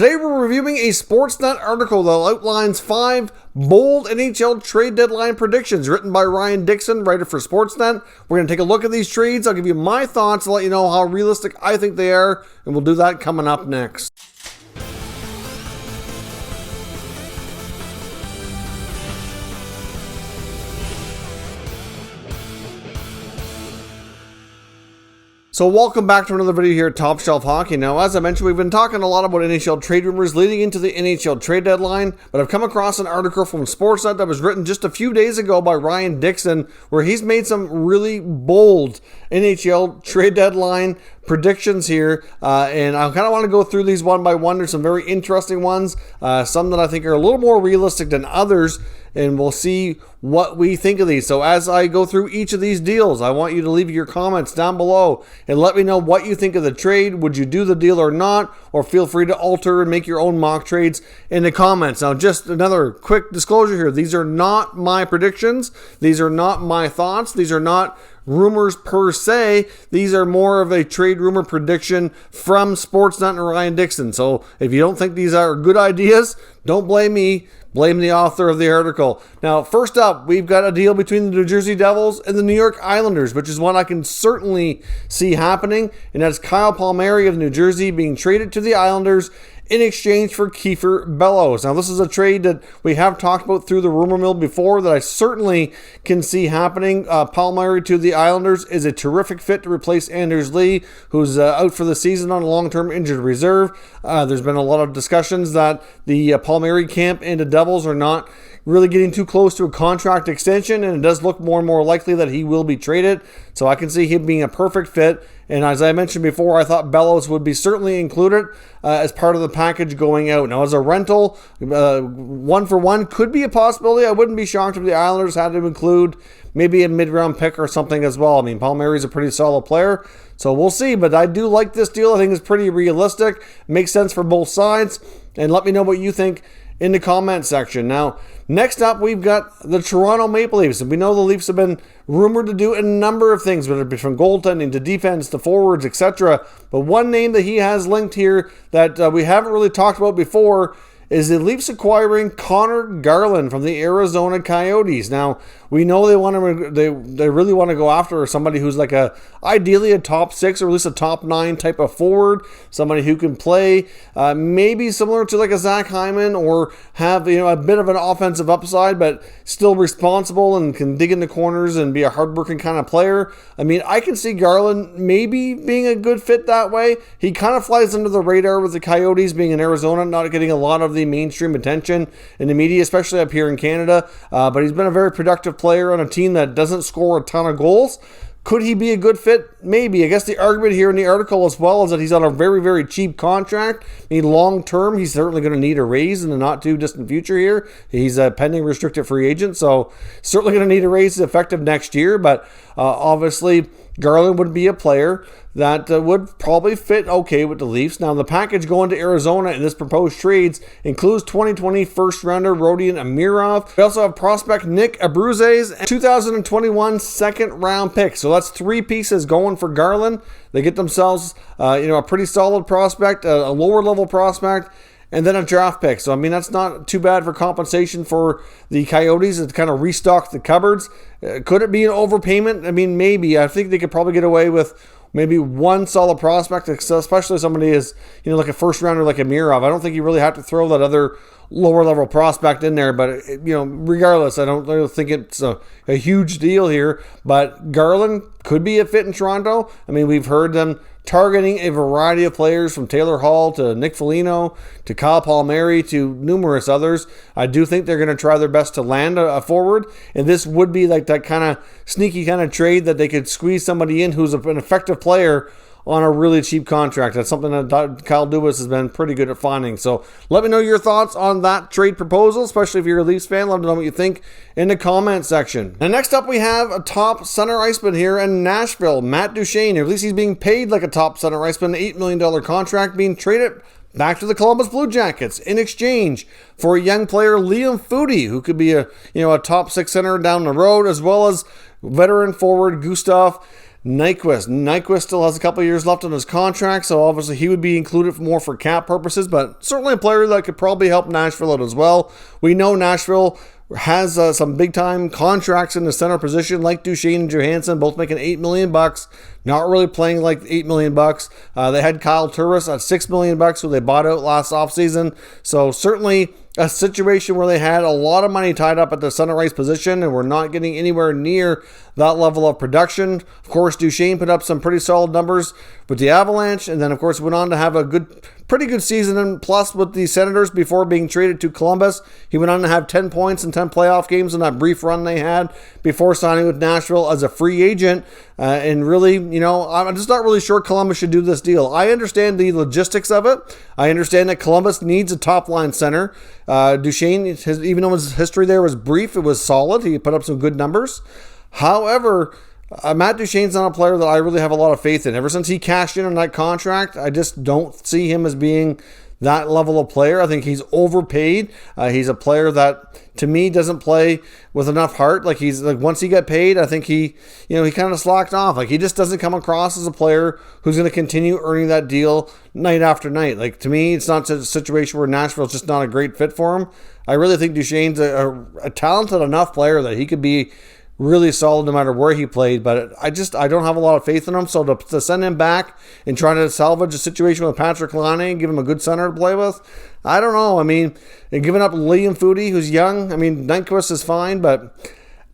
Today we're reviewing a Sportsnet article that outlines 5 bold NHL trade deadline predictions written by Ryan Dixon, writer for Sportsnet. We're going to take a look at these trades. I'll give you my thoughts and let you know how realistic I think they are, and we'll do that coming up next. So welcome back to another video here at Top Shelf Hockey. Now, as I mentioned, we've been talking a lot about NHL trade rumors leading into the NHL trade deadline, but I've come across an article from Sportsnet that was written just a few days ago by Ryan Dixon, where he's made some really bold NHL trade deadline predictions here, and I kind of want to go through these one by one. There's some very interesting ones, some that I think are a little more realistic than others, and we'll see what we think of these. So as I go through each of these deals, I want you to leave your comments down below and let me know what you think of the trade. Would you do the deal or not? Or feel free to alter and make your own mock trades in the comments. Now, just another quick disclosure here. These are not my predictions. These are not my thoughts. These are not rumors per se. These are more of a trade rumor prediction from Sportsnet and Ryan Dixon. So if you don't think these are good ideas, don't blame me. Blame the author of the article. Now, first up, we've got a deal between the New Jersey Devils and the New York Islanders, which is one I can certainly see happening, and that's Kyle Palmieri of New Jersey being traded to the Islanders in exchange for Kiefer Bellows. Now, this is a trade that we have talked about through the rumor mill before that I certainly can see happening. Palmieri to the Islanders is a terrific fit to replace Anders Lee, who's out for the season on a long-term injured reserve. There's been a lot of discussions that the Palmieri camp and the Devils are not really getting too close to a contract extension, and it does look more and more likely that he will be traded. So I can see him being a perfect fit. And as I mentioned before, I thought Bellows would be certainly included as part of the package going out. Now, as a rental, 1-for-1 could be a possibility. I wouldn't be shocked if the Islanders had to include maybe a mid-round pick or something as well. I mean, Palmieri's a pretty solid player, so we'll see. But I do like this deal. I think it's pretty realistic. Makes sense for both sides. And let me know what you think in the comment section. Now, next up, we've got the Toronto Maple Leafs. And we know the Leafs have been rumored to do a number of things, whether it be from goaltending to defense to forwards, etc. But one name that he has linked here that we haven't really talked about before is the Leafs acquiring Connor Garland from the Arizona Coyotes. Now, we know they really want to go after somebody who's like ideally a top 6 or at least a top 9 type of forward, somebody who can play maybe similar to like a Zach Hyman or have a bit of an offensive upside, but still responsible and can dig in the corners and be a hardworking kind of player. I mean, I can see Garland maybe being a good fit that way. He kind of flies under the radar with the Coyotes being in Arizona, not getting a lot of the mainstream attention in the media, especially up here in Canada, but he's been a very productive player on a team that doesn't score a ton of goals. Could he be a good fit? Maybe. I guess the argument here in the article as well is that he's on a very, very cheap contract. I mean, long term, he's certainly going to need a raise in the not too distant future here. He's a pending restricted free agent, so certainly going to need a raise effective next year, but obviously Garland would be a player that would probably fit okay with the Leafs. Now, the package going to Arizona in this proposed trades includes 2020 first-rounder Rodion Amirov. We also have prospect Nick Abruzes and 2021 second-round pick. So that's 3 pieces going for Garland. They get themselves a pretty solid prospect, a lower-level prospect, and then a draft pick. So, I mean, that's not too bad for compensation for the Coyotes to kind of restock the cupboards. Could it be an overpayment? I mean, maybe. I think they could probably get away with maybe one solid prospect, especially somebody is, like a first rounder like Amirov. I don't think you really have to throw that other lower level prospect in there, but regardless, I don't really think it's a huge deal here. But Garland could be a fit in Toronto. I mean, we've heard them targeting a variety of players from Taylor Hall to Nick Foligno to Kyle Palmieri to numerous others. I do think they're going to try their best to land a forward, and this would be like that kind of sneaky kind of trade that they could squeeze somebody in who's an effective player on a really cheap contract. That's something that Kyle Dubas has been pretty good at finding. So let me know your thoughts on that trade proposal, especially if you're a Leafs fan. Let me know what you think in the comment section. And next up, we have a top center iceman here in Nashville, Matt Duchene. Or at least he's being paid like a top center iceman, an $8 million contract, being traded back to the Columbus Blue Jackets in exchange for a young player, Liam Foudy, who could be a top 6 center down the road, as well as veteran forward Gustav Nyquist still has a couple of years left on his contract, so obviously he would be included more for cap purposes, but certainly a player that could probably help Nashville out as well. We know Nashville has some big-time contracts in the center position, like Duchesne and Johansson, both making $8 million, not really playing like $8 million. They had Kyle Turris at $6 million, who they bought out last offseason. So certainly a situation where they had a lot of money tied up at the center ice position and were not getting anywhere near that level of production. Of course, Duchesne put up some pretty solid numbers with the Avalanche, and then of course went on to have a pretty good season, and plus with the Senators before being traded to Columbus. He went on to have 10 points in 10 playoff games in that brief run they had before signing with Nashville as a free agent. And really, I'm just not really sure Columbus should do this deal. I understand the logistics of it. I understand that Columbus needs a top-line center. Duchesne, even though his history there was brief, it was solid. He put up some good numbers. However, Matt Duchene's not a player that I really have a lot of faith in. Ever since he cashed in on that contract, I just don't see him as being that level of player. I think he's overpaid. He's a player that, to me, doesn't play with enough heart. Once he got paid, I think he kind of slacked off. He just doesn't come across as a player who's going to continue earning that deal night after night. To me, it's not a situation where Nashville's just not a great fit for him. I really think Duchesne's a talented enough player that he could be really solid no matter where he played, but I don't have a lot of faith in him. So to send him back and try to salvage a situation with Patrick Laine and give him a good center to play with, I don't know. And giving up Liam Foudy, who's young, Nyquist is fine, but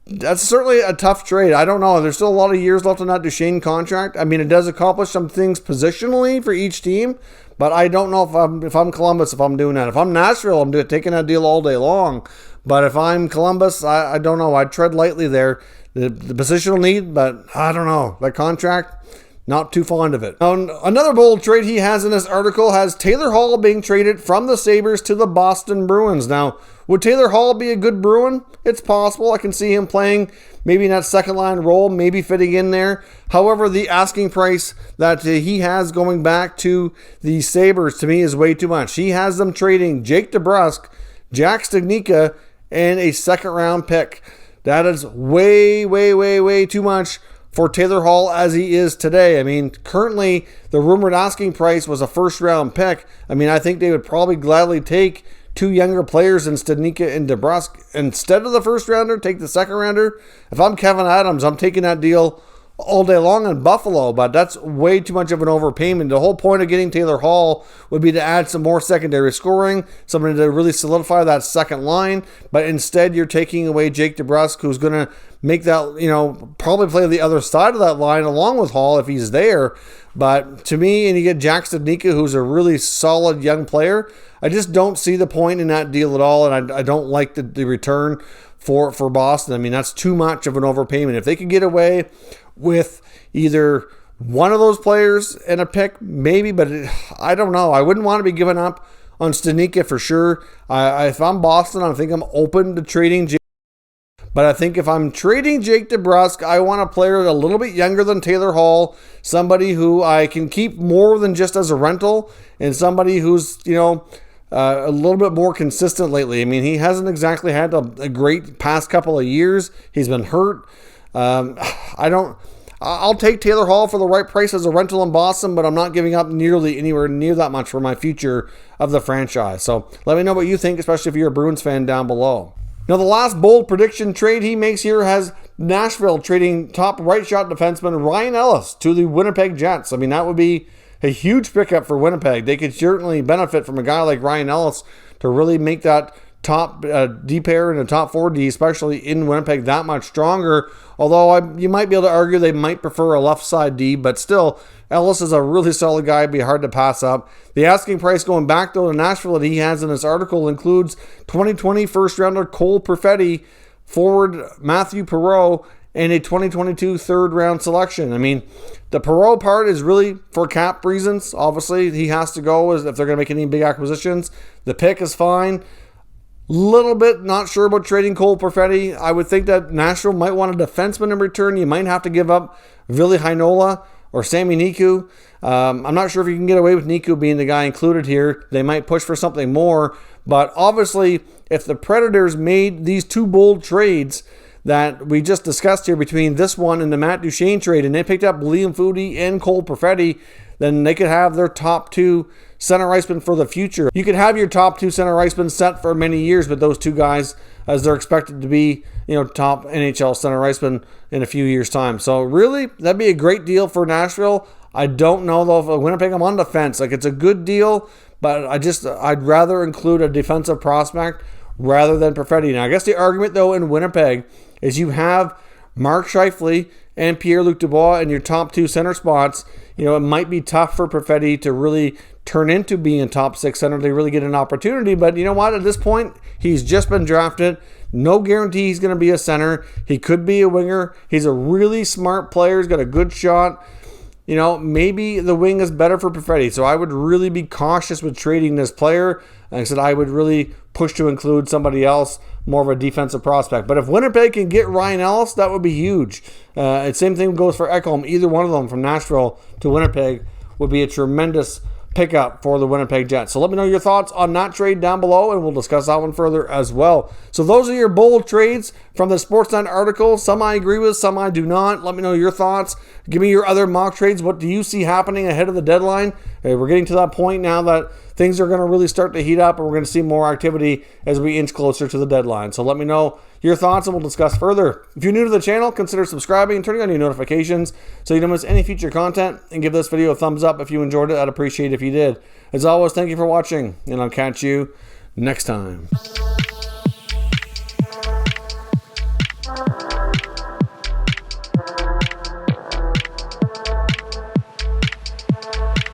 that's certainly a tough trade. I don't know. There's still a lot of years left on that Duchesne contract. It does accomplish some things positionally for each team, but I don't know if I'm Columbus, if I'm doing that. If I'm Nashville, I'm taking that deal all day long. But if I'm Columbus, I don't know. I'd tread lightly there. The positional need, but I don't know. That contract, not too fond of it. Now, another bold trade he has in this article has Taylor Hall being traded from the Sabres to the Boston Bruins. Now, would Taylor Hall be a good Bruin? It's possible. I can see him playing maybe in that second line role, maybe fitting in there. However, the asking price that he has going back to the Sabres, to me, is way too much. He has them trading Jake DeBrusk, Jack Studnicka, and a second-round pick. That is way, way, way, way too much for Taylor Hall as he is today. Currently, the rumored asking price was a first-round pick. I think they would probably gladly take two younger players in Studnicka and DeBrusk. Instead of the first-rounder, take the second-rounder. If I'm Kevin Adams, I'm taking that deal all day long in Buffalo, but that's way too much of an overpayment. The whole point of getting Taylor Hall would be to add some more secondary scoring, somebody to really solidify that second line, but instead you're taking away Jake DeBrusk, who's going to make that, probably play the other side of that line along with Hall if he's there. But to me, and you get Jack Studnicka, who's a really solid young player, I just don't see the point in that deal at all, and I don't like the return for Boston. That's too much of an overpayment. If they could get away with either one of those players and a pick, maybe, but I don't know. I wouldn't want to be giving up on Studnicka for sure. If I'm Boston, I think I'm open to trading Jake. But I think if I'm trading Jake DeBrusk, I want a player a little bit younger than Taylor Hall, somebody who I can keep more than just as a rental, and somebody who's, a little bit more consistent lately. He hasn't exactly had a great past couple of years. He's been hurt. I'll take Taylor Hall for the right price as a rental in Boston, but I'm not giving up nearly anywhere near that much for my future of the franchise. So let me know what you think, especially if you're a Bruins fan down below. Now, the last bold prediction trade he makes here has Nashville trading top right shot defenseman Ryan Ellis to the Winnipeg Jets. That would be a huge pickup for Winnipeg. They could certainly benefit from a guy like Ryan Ellis to really make that top D pair and a top 4D, especially in Winnipeg, that much stronger. Although you might be able to argue they might prefer a left side D, but still, Ellis is a really solid guy. It'd be hard to pass up. The asking price going back, though, to Nashville that he has in this article includes 2020 first-rounder Cole Perfetti, forward Matthew Perreault, and a 2022 third-round selection. The Perreault part is really for cap reasons. Obviously, he has to go if they're going to make any big acquisitions. The pick is fine. Little bit not sure about trading Cole Perfetti. I would think that Nashville might want a defenseman in return. You might have to give up Ville Heinola or Sami Niku. I'm not sure if you can get away with Niku being the guy included here. They might push for something more. But obviously, if the Predators made these two bold trades, that we just discussed here between this one and the Matt Duchene trade, and they picked up Liam Foudy and Cole Perfetti, then they could have their top two center icemen for the future. You could have your top two center icemen set for many years, but those two guys, as they're expected to be, top NHL center icemen in a few years' time. So really, that'd be a great deal for Nashville. I don't know though if Winnipeg, I'm on the fence. Like, it's a good deal, but I'd rather include a defensive prospect rather than Perfetti. Now, I guess the argument though in Winnipeg is you have Mark Scheifele and Pierre-Luc Dubois in your top two center spots. It might be tough for Perfetti to really turn into being a top six center. They really get an opportunity, but you know what? At this point, he's just been drafted. No guarantee he's going to be a center. He could be a winger. He's a really smart player. He's got a good shot. Maybe the wing is better for Perfetti. So I would really be cautious with trading this player. Like I said, I would really push to include somebody else, more of a defensive prospect. But if Winnipeg can get Ryan Ellis, that would be huge. Same thing goes for Ekholm. Either one of them from Nashville to Winnipeg would be a tremendous pickup for the Winnipeg Jets. So let me know your thoughts on that trade down below, and we'll discuss that one further as well. So those are your bold trades from the Sportsnet article. Some I agree with, some I do not. Let me know your thoughts. Give me your other mock trades. What do you see happening ahead of the deadline? We're getting to that point now that things are going to really start to heat up, and we're going to see more activity as we inch closer to the deadline. So let me know your thoughts, and we'll discuss further. If you're new to the channel, consider subscribing and turning on your notifications so you don't miss any future content, and give this video a thumbs up if you enjoyed it. I'd appreciate it if you did. As always, thank you for watching, and I'll catch you next time.